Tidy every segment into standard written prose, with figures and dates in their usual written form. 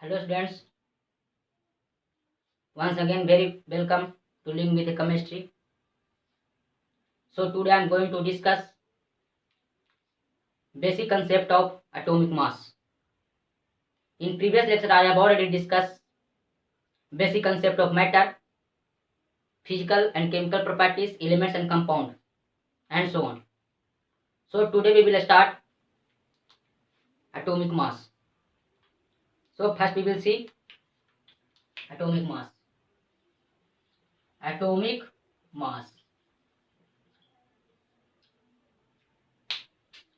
Hello students, once again very welcome to Link with Chemistry. So today I am going to discuss basic concept of atomic mass. In previous lecture I have already discussed basic concept of matter, physical and chemical properties, elements and compound and so on. So today we will start atomic mass. So first we will see atomic mass. Atomic mass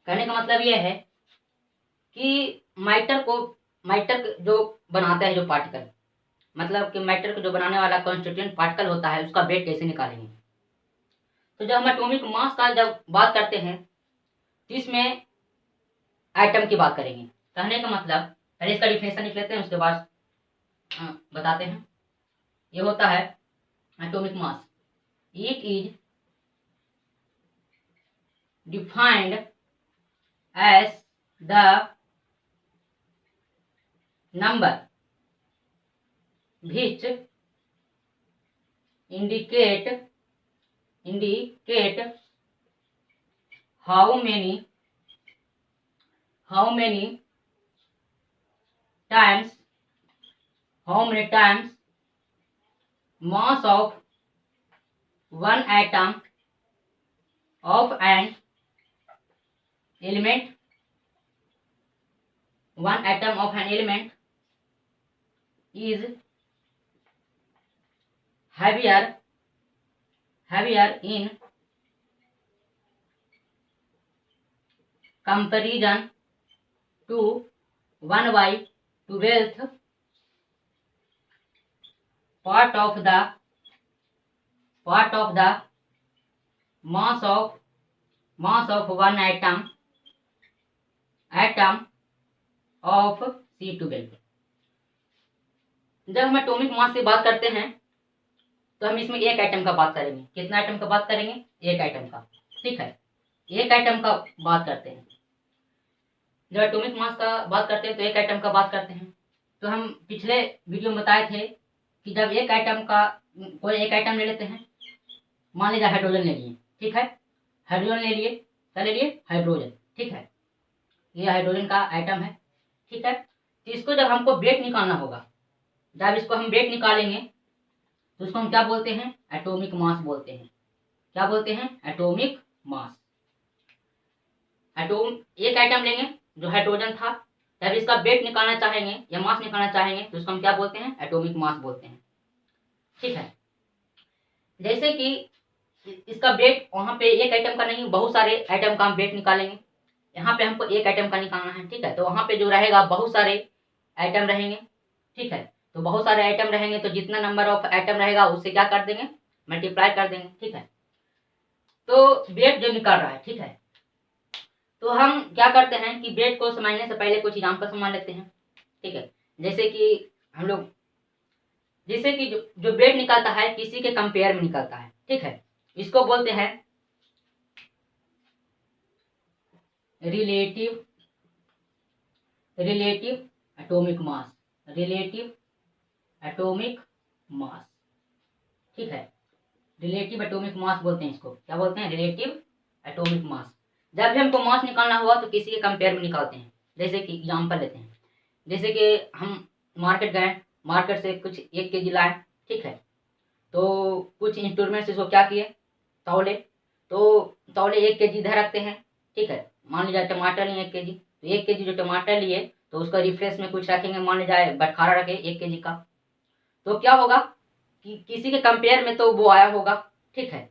कहने का मतलब यह है कि matter जो बनाता है जो पार्टिकल, मतलब कि मैटर को जो बनाने वाला कॉन्स्टिट्यूएंट पार्टिकल होता है उसका वेट कैसे निकालेंगे। तो जब हम एटॉमिक मास का जब बात करते हैं तो इसमें एटम की बात करेंगे। कहने का मतलब पहले इसका डिफिनेशन लिख लेते हैं, उसके बाद बताते हैं। ये होता है atomic mass, it is defined as the number which indicate how many times mass of one atom of an element is heavier in comparison to 1/12th part of the mass of one atom of C12। जब हम atomic mass की बात करते हैं तो हम इसमें एक एटम का बात करेंगे। कितना एटम का बात करेंगे? एक एटम का। ठीक है, एक एटम का बात करते हैं। जब एटॉमिक मास का बात करते हैं तो एक एटम का बात करते हैं। तो हम पिछले वीडियो में बताए थे कि जब एक एटम का कोई एक एटम ले लेते हैं, मान लीजिए हाइड्रोजन ले लिए। ठीक है, हाइड्रोजन ले लिए, क्या ले लिए? हाइड्रोजन। ठीक है, ये हाइड्रोजन का एटम है। ठीक है, तो इसको जब हमको वेट निकालना होगा, जब इसको हम वेट निकालेंगे तो उसको हम क्या बोलते हैं? एटॉमिक मास बोलते हैं। क्या बोलते हैं? Atomic mass. एक एटम लेंगे जो हाइड्रोजन था, जब इसका वेट निकालना चाहेंगे या मास निकालना चाहेंगे तो उसको हम क्या बोलते हैं? एटॉमिक मास बोलते हैं। ठीक है, जैसे कि इसका वेट वहां पे एक एटम का नहीं, बहुत सारे एटम का हम वेट निकालेंगे। यहाँ पे हमको एक एटम का निकालना है। ठीक है, तो वहां पे जो रहेगा बहुत सारे एटम रहेंगे। ठीक है, तो बहुत सारे एटम रहेंगे तो जितना नंबर ऑफ एटम रहेगा उससे क्या कर देंगे? मल्टीप्लाई कर देंगे। ठीक है, तो वेट जो निकाल रहा है, ठीक है, तो हम क्या करते हैं कि वेट को समझने से पहले कुछ एग्जाम्पल समझ लेते हैं। ठीक है, जैसे कि हम लोग जो वेट निकलता है किसी के कंपेयर में निकलता है। ठीक है, इसको बोलते हैं रिलेटिव एटॉमिक मास। रिलेटिव एटॉमिक मास। ठीक है, रिलेटिव एटॉमिक मास बोलते हैं इसको। क्या बोलते हैं? रिलेटिव एटॉमिक मास। जब भी हमको मास निकालना हुआ तो किसी के कंपेयर में निकालते हैं। जैसे कि एग्जांपल लेते हैं, जैसे कि हम मार्केट गए, मार्केट से कुछ 1 kg लाए। ठीक है, तो कुछ इंस्ट्रूमेंट से इसको क्या किए? तौले। तो तौले 1 kg इधर रखते हैं। ठीक है, मान लीजिए टमाटर लिए 1 kg, तो 1 kg जो टमाटर लिए तो उसका रिफ्रेश में कुछ रखेंगे, मान लीजिए बटखारा रखे 1 kg का, तो क्या होगा कि किसी के कंपेयर में तो वो आया होगा। ठीक है,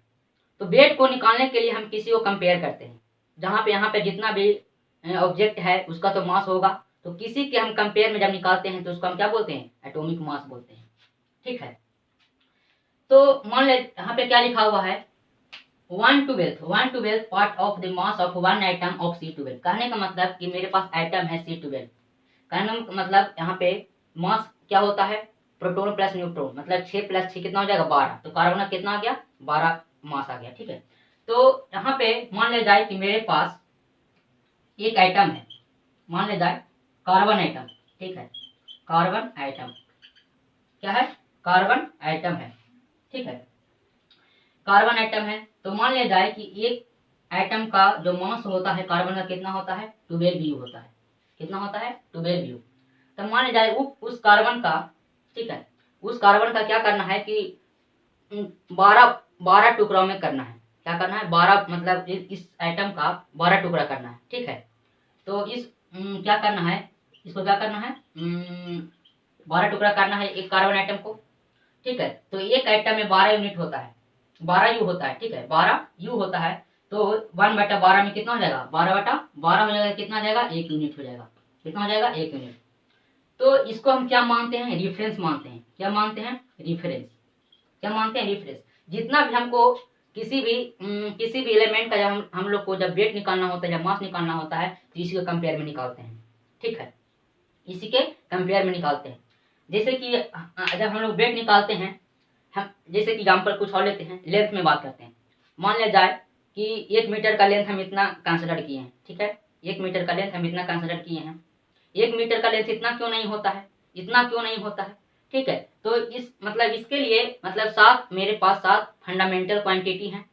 तो वेट को निकालने के लिए हम किसी को कंपेयर करते हैं। जहाँ पे यहाँ पे जितना भी ऑब्जेक्ट है उसका तो मास होगा, तो किसी के हम कंपेयर में जब निकालते हैं तो उसको हम क्या बोलते हैं? एटॉमिक मास बोलते हैं। ठीक है, तो मान ले यहाँ पे क्या लिखा हुआ है? 1/12 part of the mass of one atom of C12। कहने का मतलब कि मेरे पास एटम है C12। कहने का मतलब यहाँ पे मास क्या होता है? प्रोटॉन प्लस न्यूट्रॉन, मतलब 6 + 6 कितना हो जाएगा? 12। तो कार्बन कितना आ गया? 12 मास आ गया। ठीक है, तो यहाँ पे मान ले जाए कि मेरे पास एक एटम है, मान ले जाए कार्बन एटम। ठीक है, कार्बन एटम, क्या है, कार्बन एटम है, ठीक है, कार्बन एटम है। तो मान लिया जाए कि एक एटम का जो मास होता है कार्बन का कितना होता है, 12 यू होता है, कितना होता है, 12 यू। तो मान लिया जाए उस कार्बन का, ठीक है, उस कार्बन का क्या करना है कि 12 12 टुकड़ों में करना है, क्या करना है, 12 मतलब इस एटम का 12 टुकड़ा करना है, ठीक है। तो इस क्या करना है, इसको क्या करना है, 12 टुकड़ा करना है एक कार्बन एटम को, ठीक है। तो एक एटम में 12 यूनिट होता है, 12 यू होता है, ठीक है, 12 यू होता है। तो 1/12 में कितना हो जाएगा, 12/12 हो जाएगा, कितना हो जाएगा, 1 यूनिट हो जाएगा, कितना हो जाएगा, 1 यूनिट। तो इसको हम क्या मानते हैं, रिफरेंस मानते हैं, क्या मानते हैं, रिफरेंस, क्या मानते हैं, रिफरेंस। जितना भी हमको किसी भी एलिमेंट का जब हम लोग को जब वेट निकालना होता है, जब मास निकालना होता है, तो इसी के कंपेयर में निकालते हैं, ठीक है, इसी के कंपेयर में निकालते हैं। जैसे कि जब हम लोग वेट निकालते हैं, हम जैसे कि एग्जाम्पल कुछ और लेते हैं, लेंथ में बात करते हैं। मान लिया जाए कि 1 मीटर का लेंथ हम इतना कंसिडर किए हैं, ठीक है, 1 मीटर का लेंथ हम इतना कंसिडर किए हैं। 1 मीटर का लेंथ इतना क्यों नहीं होता है, इतना क्यों नहीं होता है, ठीक है। तो इस मतलब इसके लिए मतलब 7 मेरे पास 7 फंडामेंटल क्वांटिटी हैं,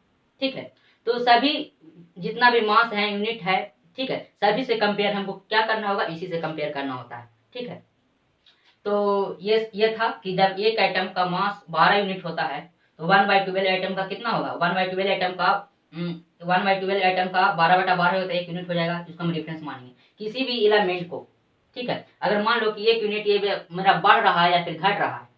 ठीक है। तो सभी जितना भी मास है, यूनिट है, ठीक है, सभी से कंपेयर हमको क्या करना होगा, इसी से कंपेयर करना होता है, ठीक है। तो ये था कि जब एक एटम का मास 12 यूनिट होता है, तो 1/12 एटम का कितना होगा, 1/12 एटम का 1/12 एटम का 12/12 होता है, 1 यूनिट हो जाएगा, जिसको हम रेफरेंस मानेंगे किसी भी एलिमेंट को, ठीक है। अगर मान लो कि 1 यूनिट ये मेरा बढ़ रहा है या फिर घट रहा है,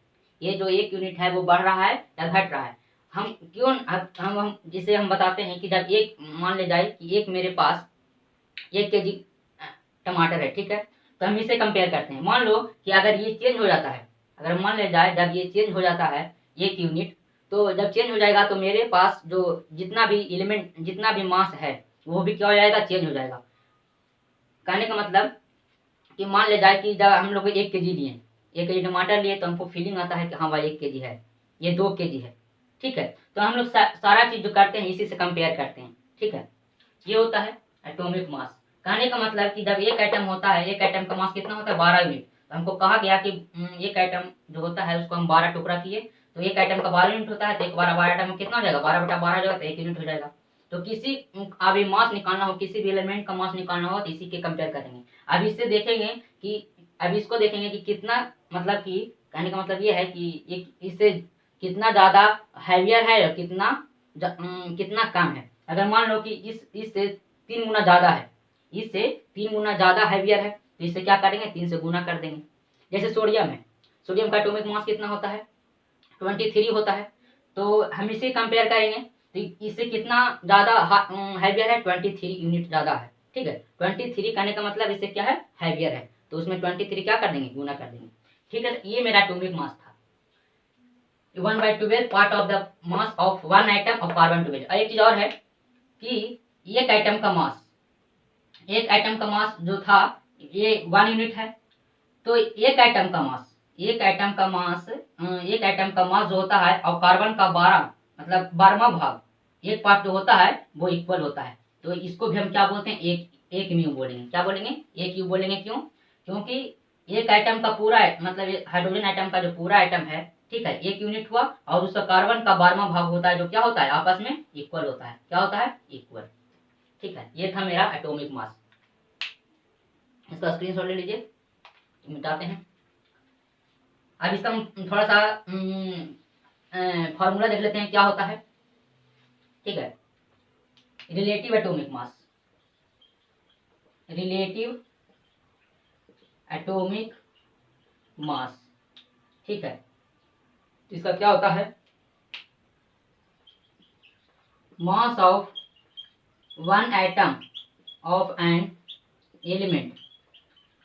ये जो 1 यूनिट है वो बढ़ रहा है या घट रहा है, हम क्यों हम जिसे हम बताते हैं कि जब एक मान ले जाए कि एक मेरे पास 1 केजी टमाटर है, ठीक है। तो हम इसे कंपेयर करते हैं। मान लो कि अगर ये चेंज हो जाता है, अगर मान ले जाए जब ये चेंज हो जाता है 1 यूनिट, तो जब चेंज हो जाएगा तो मेरे पास जो जितना भी एलिमेंट, जितना भी मास है, वो भी क्या हो जाएगा, चेंज हो जाएगा। कहने का मतलब कि मान ले जाए कि जब हम लोग 1 केजी लिए, 1 केजी टमाटर लिए, तो हमको फीलिंग आता है कि हाँ भाई 1 केजी है, ये 2 केजी है, ठीक है। तो हम लोग सारा चीज जो करते हैं इसी से कंपेयर करते हैं, ठीक है। ये होता है एटॉमिक मास। कहने का मतलब कि जब एक एटम होता है, एक एटम का मास कितना होता है, 12 यूनिट। तो हमको कहा गया कि एक एटम जो होता है उसको हम 12 टुकड़ा किए, तो एक एटम का 12 यूनिट होता है, तो एक 12 एटम में कितना हो जाएगा, 12/12 हो जाएगा, तो 1 यूनिट हो जाएगा। तो किसी अभी मास निकालना हो, किसी भी एलिमेंट का मास निकालना हो, तो इसी के कंपेयर करेंगे। अब इससे देखेंगे कि अब इसको देखेंगे कि कितना, मतलब कि कहने का मतलब ये है कि एक इससे कितना ज्यादा हैवियर है और कितना कम है। अगर मान लो कि इससे 3 गुना ज्यादा है, इससे 3 गुना ज्यादा हैवियर है, तो इससे क्या करेंगे, 3 से गुना कर देंगे। जैसे सोडियम है, सोडियम का एटॉमिक मास कितना होता है, 23 होता है। तो हम इसे कंपेयर करेंगे तो इससे कितना ज्यादा हैवियर है, 23 यूनिट ज्यादा है, ठीक है। 23 कहने का मतलब इससे क्या है, हैवियर है, तो उसमें 23 क्या कर देंगे, गुना कर देंगे, ठीक है। ये मेरा एटॉमिक मास था, 1/12 part of the mass of one item of carbon 12। एक चीज और है कि एक आइटम का मास, एक आइटम का मास जो था ये 1 यूनिट है। तो एक आइटम का मास, एक आइटम का मास, एक आइटम का मास जो होता है और कार्बन का 12 मतलब 12वां भाग, एक पार्ट जो होता है वो इक्वल होता है। तो इसको भी हम क्या बोलते हैं, एक म्यू बोलेंगे, क्या बोलेंगे, एक यू बोलेंगे। क्यों, क्योंकि एक आइटम का पूरा मतलब हाइड्रोजन आइटम का जो पूरा आइटम है, ठीक है, 1 यूनिट हुआ, और उसका कार्बन का 12वां भाग होता है जो क्या होता है, आपस में इक्वल होता है, क्या होता है, इक्वल, ठीक है। ये था मेरा एटॉमिक मास। इसका स्क्रीनशॉट ले लीजिए, मिटाते हैं। अब इसका हम थोड़ा सा फॉर्मूला देख लेते हैं क्या होता है, ठीक है। रिलेटिव एटॉमिक मास, रिलेटिव एटॉमिक मास, ठीक है। तो इसका क्या होता है, mass of one atom of an element,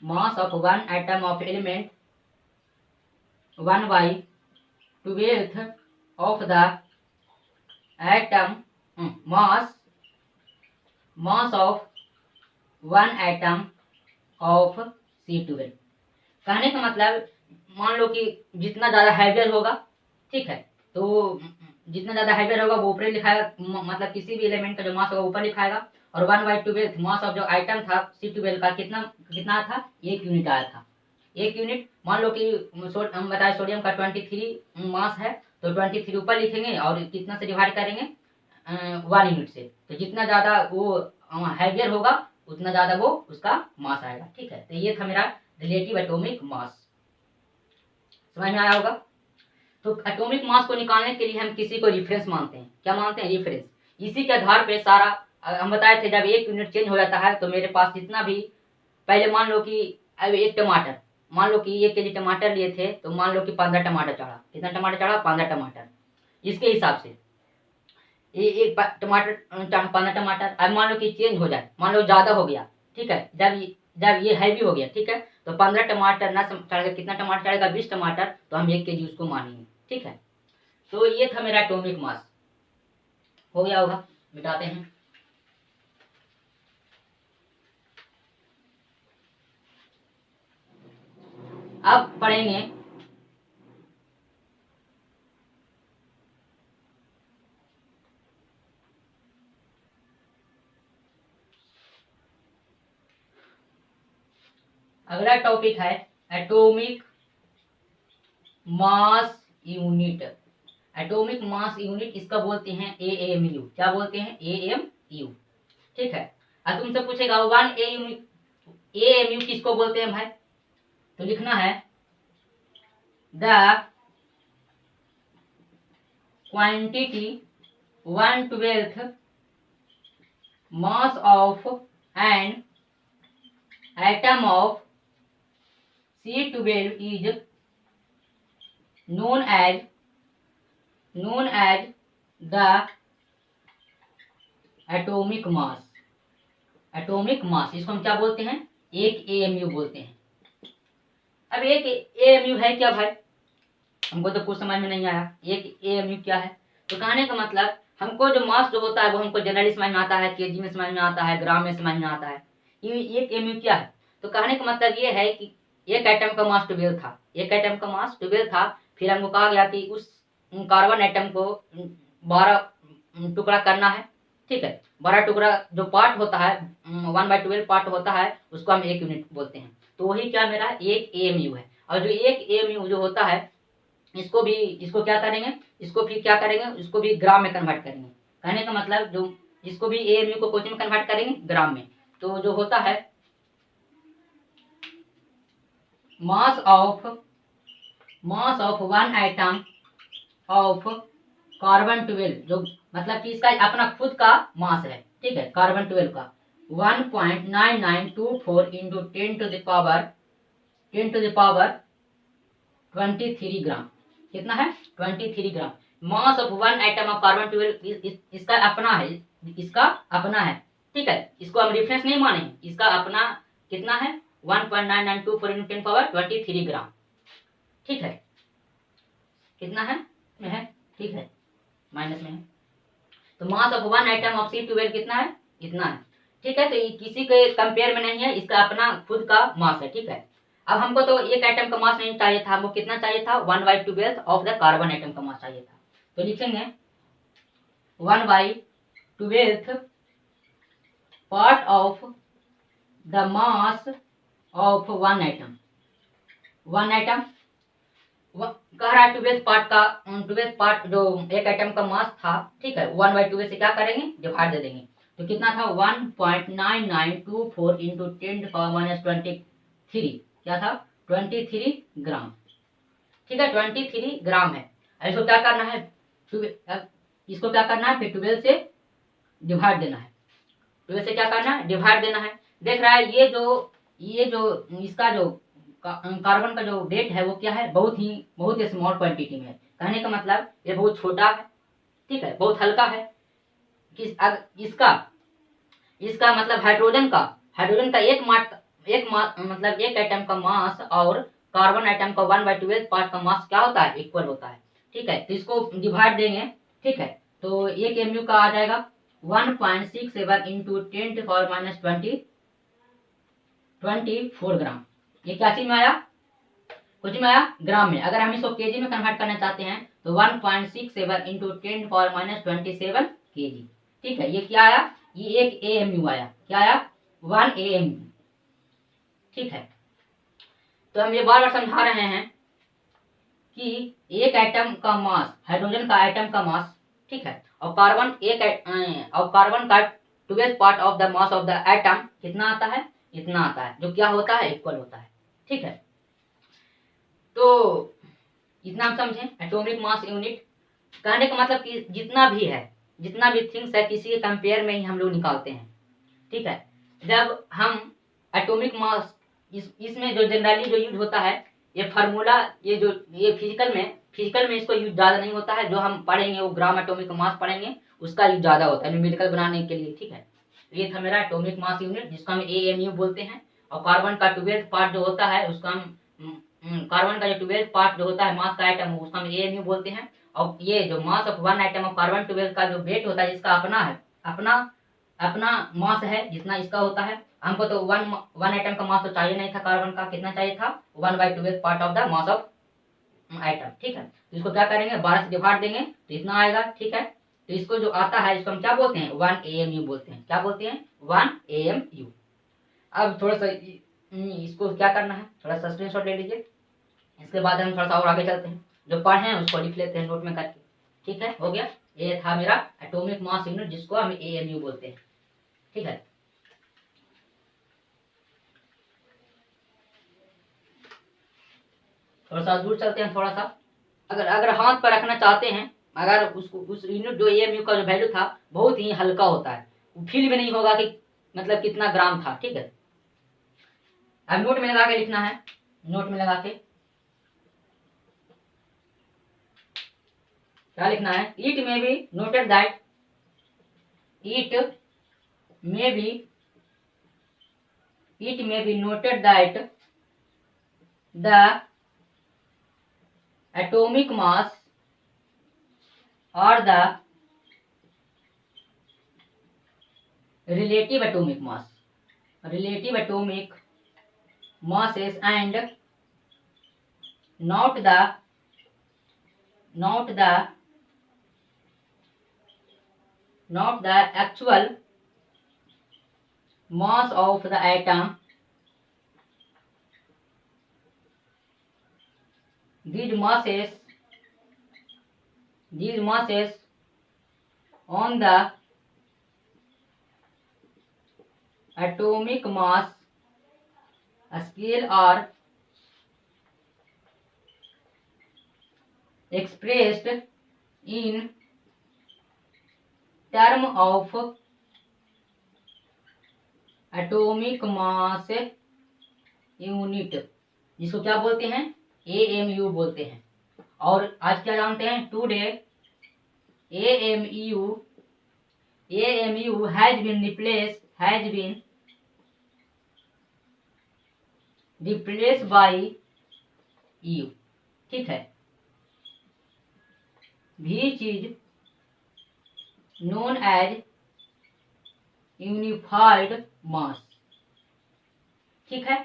mass of one atom of element 1/12 of the atom, mass of one atom of C12। कहने का मतलब मान लो कि जितना ज्यादा हैवियर होगा, ठीक है, तो जितना ज्यादा हैवियर होगा वो ऊपर लिखाएगा, मतलब किसी भी एलिमेंट का जो मास होगा ऊपर लिखाएगा। और 1/12 मास ऑफ जो आइटम था C12 का कितना कितना था, 1 यूनिट आया था, एक यूनिट, मान लो कि हम बताए सोडियम का 23 मास है, तो 23 ऊपर लिखेंगे और कितना से डिवाइड करेंगे 1 यूनिट से, तो जितना ज़्यादा वो हैवियर होगा उतना ज़्यादा वो उसका मास आएगा। ठीक है, तो ये था मेरा रिलेटिव एटॉमिक मास, समझ में आया होगा। तो एटॉमिक मास को निकालने के लिए हम किसी को रेफरेंस मानते हैं। क्या मानते हैं? रेफरेंस। इसी के आधार पे सारा हम बताए थे, जब एक यूनिट चेंज हो जाता है तो मेरे पास जितना भी, पहले मान लो कि अब एक टमाटर, मान लो कि 1 केजी टमाटर लिए थे, तो मान लो कि 15 टमाटर चढ़ा। कितना टमाटर चढ़ा? 15 टमाटर। इसके हिसाब से एक टमाटर 15 टमाटर। अब मान लो कि चेंज हो जाए, मान लो ज्यादा हो गया, ठीक है, जब ये हैवी हो गया, ठीक है, तो 15 टमाटर ना चढ़ेगा, कितना टमाटर चढ़ेगा? 20 टमाटर, तो हम 1 केजी उसको मानेंगे। ठीक है, तो ये था मेरा एटॉमिक मास। हो गया होगा, मिटाते हैं। अब पढ़ेंगे अगला टॉपिक है atomic mass unit. Atomic mass unit इसका बोलते हैं AMU। क्या बोलते हैं? AMU। ठीक है, अब तुमसे पूछेगा 1 AMU किसको बोलते हैं भाई? तो लिखना है the quantity 1/12 mass of an atom of C12 is known as the atomic mass. Atomic mass इसको हम क्या बोलते हैं? एक AMU बोलते हैं। अब एक AMU है क्या भाई? हमको तो कुछ समझ में नहीं आया एक AMU क्या है। तो कहने का मतलब, हमको जो मास जो होता है वो हमको जनरली समझ में आता है, केजी में समझ में आता है, ग्राम में समझ में आता है। ये एक AMU क्या है? तो कहने का मतलब ये है कि एक एटम का मास 12 था, एक एटम का मास 12 था, फिर हमको कहा गया कि उस कार्बन एटम को 12 टुकड़ा करना है। ठीक है, 12 टुकड़ा जो पार्ट होता है 1/12 पार्ट होता है, उसको हम एक यूनिट बोलते हैं। तो वही क्या मेरा एक AMU है। और जो एक AMU जो होता है, इसको क्या करेंगे, इसको फिर क्या करेंगे, इसको भी ग्राम में कन्वर्ट करेंगे। कहने का मतलब जो इसको भी AMU को क्वेश्चन में कन्वर्ट करेंगे ग्राम में। तो जो होता है मास ऑफ 1 एटम ऑफ कार्बन 12, जो मतलब कि इसका अपना खुद का मास है। ठीक है, कार्बन 12 का 1.9924 इंटू 10 to the power 23 ग्राम। कितना है? 23 ग्राम। Mass of 1 atom of carbon 12 इसका अपना है, इसका अपना है। ठीक है, इसको हम रेफरेंस नहीं मानेंगे, इसका अपना कितना है? 1.9924 इंटू 10 to the power 23 ग्राम। ठीक है, कितना है? में है, ठीक है, माइनस में है। तो मास ऑफ 1 एटम ऑफ C12 कितना है? इतना है। ठीक है, तो ये किसी के कंपेयर में नहीं है, इसका अपना खुद का मास है। ठीक है, अब हमको तो एक एटम का मास नहीं चाहिए था, हमको कितना चाहिए था? 1/12 ऑफ द कार्बन एटम का मास चाहिए था। तो लिखेंगे 1/12 part of the mass of 1 atom. 1 atom कह रहा है 12 पार्ट का, 12 पार्ट जो एक एटम का मास था। ठीक है, 1/12 से क्या करेंगे? डिवाइड दे देंगे। तो कितना था? 1.9924 इंटू 10 to the power-23। क्या था? 23 ग्राम। ठीक है, 23 ग्राम है। इसको क्या करना है? इसको क्या करना है? फिर 12 से डिवाइड देना है। 12 से क्या करना है? डिवाइड देना है। देख रहा है ये जो इसका जो कार्बन का जो वेट है वो क्या है? बहुत ही स्मॉल क्वांटिटी में है। कहने का मतलब ये बहुत छोटा है। ठीक है, बहुत हल्का है। इसका मतलब हाइड्रोजन का मतलब एक एटम का मास और कार्बन एटम का 1/12 पार्ट का मास क्या होता है? इक्वल होता है। ठीक है, तो इसको डिवाइड देंगे। ठीक है, तो एक MU का आ जाएगा 1.67 इंटू 10 to the power-24 ग्राम। ये क्या चीज में आया? कुछ में आया? ग्राम में। अगर हम इसको केजी में कन्वर्ट करना चाहते हैं तो 1.67 into 10 to the power-27 KG. ठीक है, ये क्या आया? ये एक AMU आया। क्या आया? 1 AMU। ठीक है, तो हम ये बार बार समझा रहे हैं कि एक एटम का मास, हाइड्रोजन का एटम का मास, ठीक है, और कार्बन का 12th part of the mass of the atom कितना आता है, इतना आता है, जो क्या होता है, इक्वल होता है। ठीक है, तो इतना हम समझे एटॉमिक मास यूनिट। कहने का मतलब कि जितना भी है, जितना भी थिंग्स है, किसी के कंपेयर में ही हम लोग निकालते हैं। ठीक है, जब हम एटॉमिक मास, इसमें जो जनरली जो यूज होता है ये फार्मूला, ये फिजिकल में इसको यूज ज़्यादा नहीं होता है। जो हम पढ़ेंगे वो ग्राम एटॉमिक मास पढ़ेंगे, उसका यूज ज़्यादा होता है न्यूमेरिकल बनाने के लिए। ठीक है, ये था मेरा एटॉमिक मास यूनिट, जिसको हम AMU बोलते हैं। और कार्बन का 12th पार्ट जो होता है उसका हम कार्बन का जो 12th पार्ट जो होता है मास का आइटम, उसका हम AMU बोलते हैं। और ये जो mass of one item of carbon 12 का जो वेट होता है, इसका अपना है, अपना मास है जितना इसका होता है। हमको तो वन आइटम का मास तो चाहिए नहीं था, कार्बन का कितना चाहिए था, 1/12 part of the mass of item. ठीक है, तो इसको क्या करेंगे, 12 से डिवाइड देंगे तो इतना आएगा। ठीक है, तो इसको जो आता है इसको हम क्या बोलते हैं, 1 AMU बोलते हैं। क्या बोलते हैं, 1 AMU। अब थोड़ा सा इसको क्या करना है, थोड़ा सा स्क्रीनशॉट ले लीजिए, इसके बाद हम थोड़ा सा और आगे चलते हैं। जो पढ़े हैं उसको लिख लेते हैं नोट में करके। ठीक है, हो गया, ये था मेरा एटॉमिक मास यूनिट, जिसको हम AMU बोलते हैं। ठीक है, थोड़ा सा दूर चलते हैं। थोड़ा सा अगर हाथ पर रखना चाहते हैं, अगर उसको उस यूनिट जो AMU का जो वैल्यू था बहुत ही हल्का होता है, फील भी नहीं होगा कि मतलब कितना ग्राम था। ठीक है, अब नोट में लगा के लिखना है, नोट में लगा के क्या लिखना है, it may be noted that, it may be noted that the atomic mass or the relative atomic masses and not the actual mass of the atom. These masses on the atomic mass scale are expressed in term of atomic mass unit, जिसको क्या बोलते हैं, AMU बोलते हैं। और आज क्या जानते हैं, today AMU has been replaced by U। ठीक है, which is known as unified mass। ठीक है,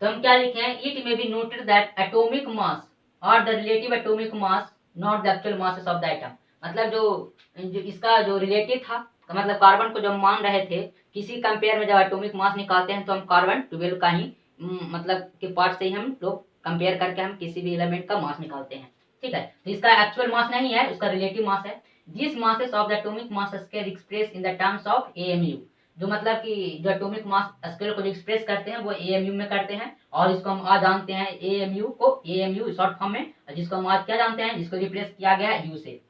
तो हम क्या लिखे हैं, it may be noted that atomic mass और the relative atomic mass not the actual masses of the atom. मतलब जो इसका जो रिलेटिव था, मतलब कार्बन को जब मान रहे थे, किसी कंपेयर में जब एटॉमिक मास निकालते हैं तो हम कार्बन 12 का ही मतलब के पार्ट से ही हम लोग कंपेयर करके हम किसी भी एलिमेंट का मास निकालते हैं। ठीक है, तो इसका एक्चुअल मास नहीं है, उसका रिलेटिव मास है। This masses of the atomic mass scale express in the terms of AMU। जो मतलब कि जो एटॉमिक मास स्केल को जो एक्सप्रेस करते हैं वो AMU में करते हैं। और इसको हम आज जानते हैं AMU शॉर्ट फॉर्म में, जिसको हम आज क्या जानते हैं, जिसको रिप्लेस किया गया U से।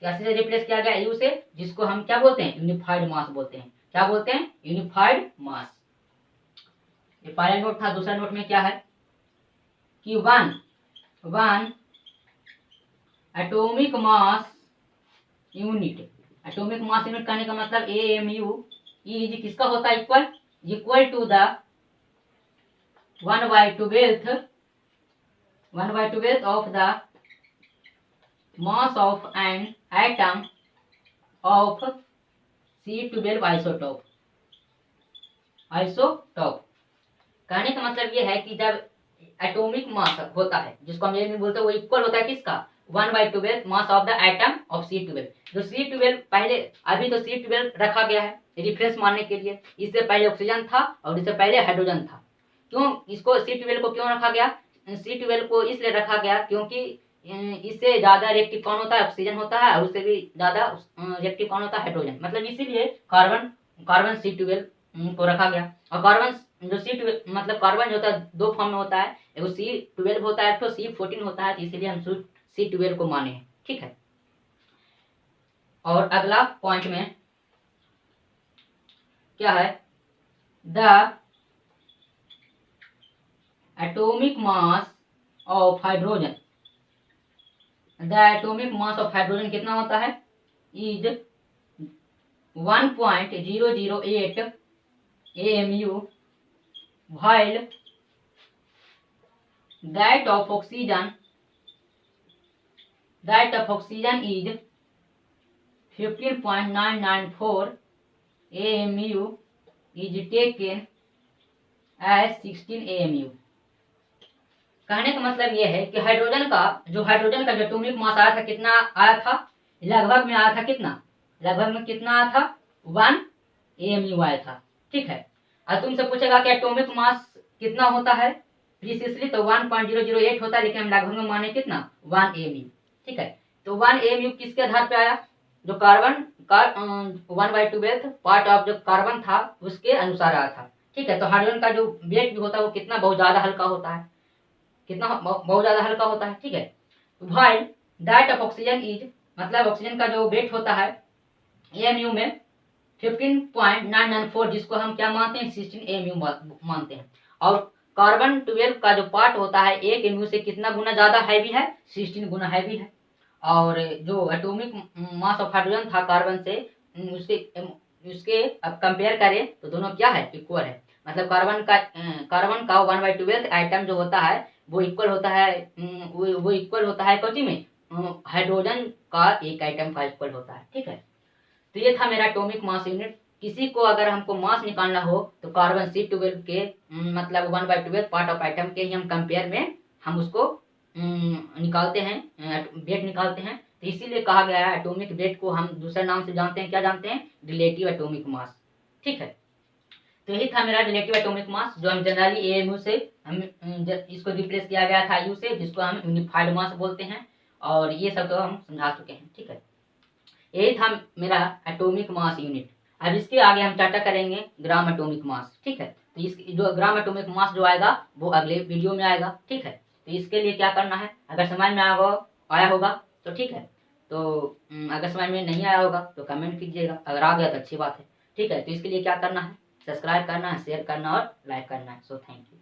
कैसे रिप्लेस किया गया, U से, जिसको हम क्या बोलते हैं, यूनिफाइड मास बोलते हैं। क्या बोलते हैं, यूनिफाइड मास। ये पहला नोट था। दूसरा नोट में क्या है कि one atomic mass unit, atomic mass unit कहने का मतलब AMU इज किसका होता है, equal to the 1/12 of the mass of an atom of C12 isotope. कहने का मतलब ये है कि जब एटॉमिक मास होता है, जिसको हम ये बोलते हैं, वो इक्वल होता है किसका, 1/12 mass of the atom of C12। जो C12 पहले, अभी तो C12 रखा गया है रेफरेंस मानने के लिए, इससे पहले ऑक्सीजन था और इससे पहले हाइड्रोजन था। क्यों इसको C12 को क्यों रखा गया? C12 को इसलिए रखा गया क्योंकि इससे ज़्यादा रिएक्टिव कौन होता है? ऑक्सीजन होता है, और उससे भी ज़्यादा रिएक्टिव कौन होता है? हाइड्रोजन। मतलब इसीलिए कार्बन C12 को रखा गया। और कार्बन जो C12 मतलब कार्बन जो होता है दो फॉर्म में होता है, एगो C12 होता है, तो C14 होता है, इसीलिए हम C12 को माने हैं। ठीक है। और अगला पॉइंट में क्या है? The atomic mass of hydrogen, the atomic mass of hydrogen कितना होता है? Is 1.008 AMU, while that of oxygen is 15.994 AMU is taken as 16 AMU। कहने का मतलब यह है कि हाइड्रोजन का जो एटॉमिक मास आया था, कितना आया था? लगभग में आया था कितना? लगभग में कितना आया था? 1 AMU आया था। ठीक है। और तुमसे पूछेगा कि एटॉमिक मास कितना होता है प्रीसियसली, तो 1.008 होता है, लेकिन हम लगभग में माने कितना? 1 AMU। ठीक है। तो 1 AMU किसके आधार पे आया? जो कार्बन का 1/12 पार्ट ऑफ जो कार्बन था उसके अनुसार आया था। ठीक है। तो हाइड्रोजन का जो वेट भी होता है वो कितना? बहुत ज्यादा हल्का होता है। कितना? बहुत ज्यादा हल्का होता है। ठीक है। While that of oxygen is, मतलब ऑक्सीजन का जो वेट होता है AMU में 15.994, जिसको हम क्या मानते हैं? 16 AMU मानते हैं। और कार्बन 12 का जो पार्ट होता है 1 AMU से कितना गुना ज्यादा हैवी है? 16 गुना हैवी है। और जो एटॉमिक मास ऑफ हाइड्रोजन था कार्बन से, उसके उसके अब कंपेयर करें तो दोनों क्या है? इक्वल है। मतलब कार्बन का 1/12 आइटम जो होता है वो इक्वल होता है, वो इक्वल होता है कौन सी में? हाइड्रोजन का एक आइटम का इक्वल होता है। ठीक है। तो ये था मेरा एटॉमिक मास यूनिट। किसी को अगर हमको मास निकालना हो तो कार्बन C12 के मतलब 1/12 पार्ट ऑफ आइटम के ही हम कंपेयर में हम उसको निकालते हैं, वेट निकालते हैं। तो इसीलिए कहा गया है एटॉमिक वेट को हम दूसरे नाम से जानते हैं, क्या जानते हैं? रिलेटिव एटॉमिक मास। ठीक है। तो यही था मेरा रिलेटिव एटॉमिक मास, जो हम जनरली AMU से हम इसको रिप्लेस किया गया था U से, जिसको हम यूनिफाइड मास बोलते हैं। और ये सब तो हम समझा चुके हैं। ठीक है। यही था मेरा एटॉमिक मास यूनिट। अब इसके आगे हम चर्चा करेंगे ग्राम एटॉमिक मास। ठीक है। तो इस जो ग्राम एटॉमिक मास जो आएगा वो अगले वीडियो में आएगा। ठीक है। तो इसके लिए क्या करना है? अगर समझ में आया होगा तो ठीक है, तो अगर समझ में नहीं आया होगा तो कमेंट कीजिएगा, अगर आ गया तो अच्छी बात है। ठीक है। तो इसके लिए क्या करना है? सब्सक्राइब करना है, शेयर करना और लाइक करना है। So thank you.